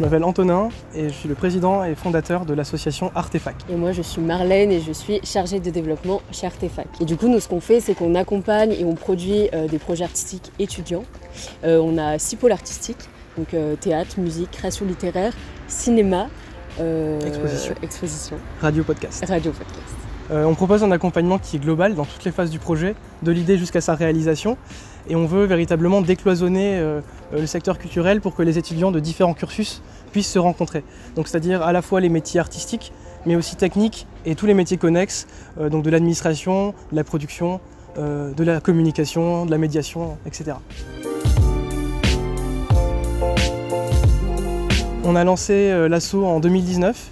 m'appelle Antonin et je suis le président et fondateur de l'association Artefac. Et moi je suis Marlène et je suis chargée de développement chez Artefac. Et du coup nous ce qu'on fait c'est qu'on accompagne et on produit des projets artistiques étudiants. On a 6 pôles artistiques, donc théâtre, musique, création littéraire, cinéma, exposition, radio podcast. On propose un accompagnement qui est global dans toutes les phases du projet, de l'idée jusqu'à sa réalisation. Et on veut véritablement décloisonner le secteur culturel pour que les étudiants de différents cursus puissent se rencontrer. Donc c'est-à-dire à la fois les métiers artistiques, mais aussi techniques et tous les métiers connexes, donc de l'administration, de la production, de la communication, de la médiation, etc. On a lancé l'asso en 2019.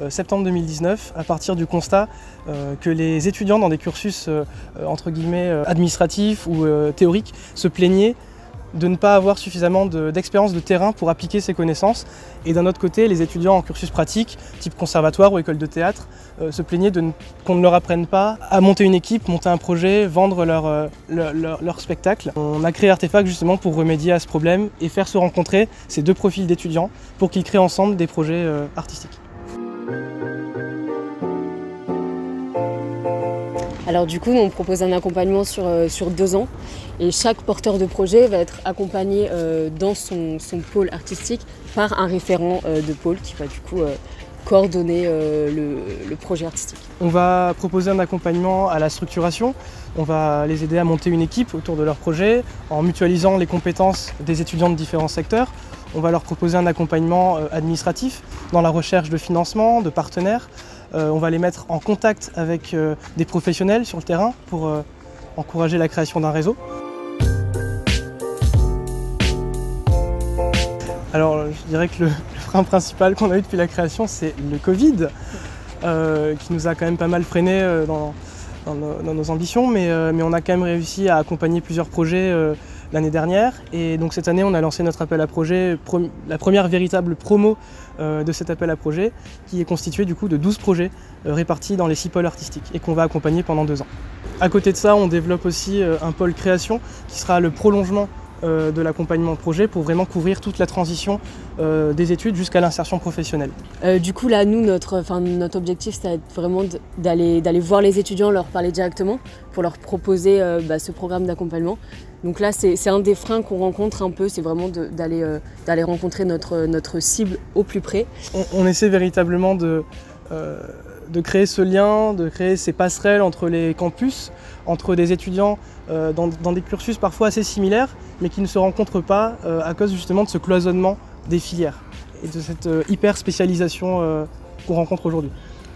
Septembre 2019, à partir du constat que les étudiants dans des cursus entre guillemets administratifs ou théoriques se plaignaient de ne pas avoir suffisamment d'expérience de terrain pour appliquer ces connaissances. Et d'un autre côté, les étudiants en cursus pratique, type conservatoire ou école de théâtre, se plaignaient qu'on ne leur apprenne pas à monter une équipe, monter un projet, vendre leur spectacle. On a créé Artefac justement pour remédier à ce problème et faire se rencontrer ces deux profils d'étudiants pour qu'ils créent ensemble des projets artistiques. Alors du coup, on propose un accompagnement sur 2 ans et chaque porteur de projet va être accompagné dans son pôle artistique par un référent de pôle qui va du coup coordonner le projet artistique. On va proposer un accompagnement à la structuration, on va les aider à monter une équipe autour de leur projet en mutualisant les compétences des étudiants de différents secteurs. On va leur proposer un accompagnement administratif dans la recherche de financement, de partenaires. On va les mettre en contact avec des professionnels sur le terrain pour encourager la création d'un réseau. Alors je dirais que le frein principal qu'on a eu depuis la création, c'est le Covid, qui nous a quand même pas mal freiné dans nos ambitions, mais on a quand même réussi à accompagner plusieurs projets l'année dernière. Et donc cette année, on a lancé notre appel à projet, la première véritable promo de cet appel à projet, qui est constitué du coup de 12 projets répartis dans les 6 pôles artistiques et qu'on va accompagner pendant 2 ans. À côté de ça, on développe aussi un pôle création qui sera le prolongement de l'accompagnement projet pour vraiment couvrir toute la transition des études jusqu'à l'insertion professionnelle. Du coup là, nous, notre objectif, c'est vraiment d'aller voir les étudiants, leur parler directement pour leur proposer ce programme d'accompagnement. Donc là, c'est un des freins qu'on rencontre un peu, c'est vraiment d'aller rencontrer notre cible au plus près. On essaie véritablement de créer ce lien, de créer ces passerelles entre les campus, entre des étudiants dans des cursus parfois assez similaires, mais qui ne se rencontrent pas à cause justement de ce cloisonnement des filières et de cette hyper spécialisation qu'on rencontre aujourd'hui.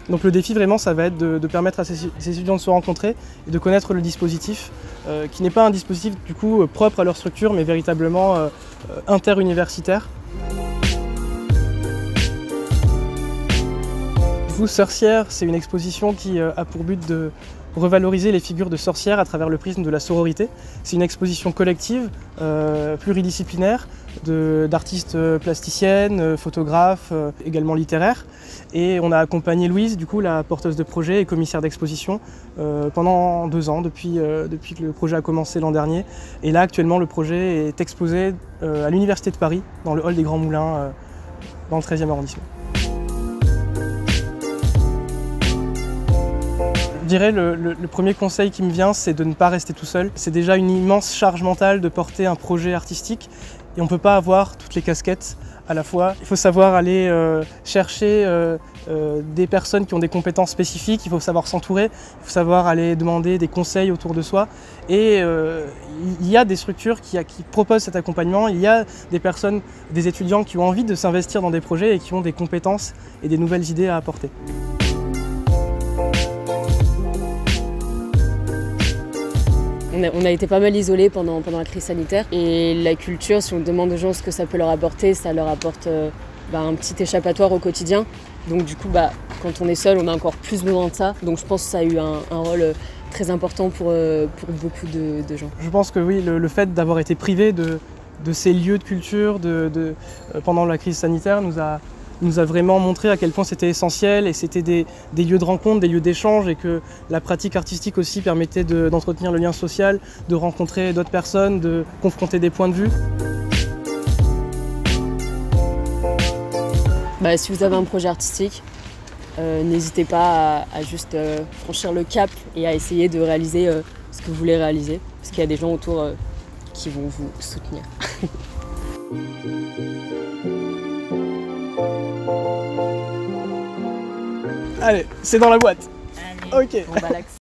Donc le défi vraiment, ça va être de permettre à ces étudiants de se rencontrer et de connaître le dispositif, qui n'est pas un dispositif du coup propre à leur structure, mais véritablement interuniversitaire. Sorcières, c'est une exposition qui a pour but de revaloriser les figures de sorcières à travers le prisme de la sororité. C'est une exposition collective, pluridisciplinaire, d'artistes plasticiennes, photographes, également littéraires. Et on a accompagné Louise, du coup, la porteuse de projet et commissaire d'exposition, pendant 2 ans, depuis que le projet a commencé l'an dernier. Et là, actuellement, le projet est exposé à l'Université de Paris, dans le hall des Grands Moulins, dans le 13e arrondissement. Je dirais le premier conseil qui me vient, c'est de ne pas rester tout seul. C'est déjà une immense charge mentale de porter un projet artistique et on ne peut pas avoir toutes les casquettes à la fois. Il faut savoir aller chercher des personnes qui ont des compétences spécifiques, il faut savoir s'entourer, il faut savoir aller demander des conseils autour de soi. Et il y a des structures qui proposent cet accompagnement, il y a des personnes, des étudiants qui ont envie de s'investir dans des projets et qui ont des compétences et des nouvelles idées à apporter. On a été pas mal isolés pendant la crise sanitaire et la culture, si on demande aux gens ce que ça peut leur apporter, ça leur apporte un petit échappatoire au quotidien. Donc du coup, quand on est seul, on a encore plus besoin de ça. Donc je pense que ça a eu un rôle très important pour beaucoup de gens. Je pense que oui, le fait d'avoir été privé de ces lieux de culture pendant la crise sanitaire nous a vraiment montré à quel point c'était essentiel et c'était des lieux de rencontre, des lieux d'échange et que la pratique artistique aussi permettait d'entretenir le lien social, de rencontrer d'autres personnes, de confronter des points de vue. Si vous avez un projet artistique, n'hésitez pas à juste franchir le cap et à essayer de réaliser ce que vous voulez réaliser, parce qu'il y a des gens autour qui vont vous soutenir. Allez, c'est dans la boîte. Allez. Ok. Bon, l'axe.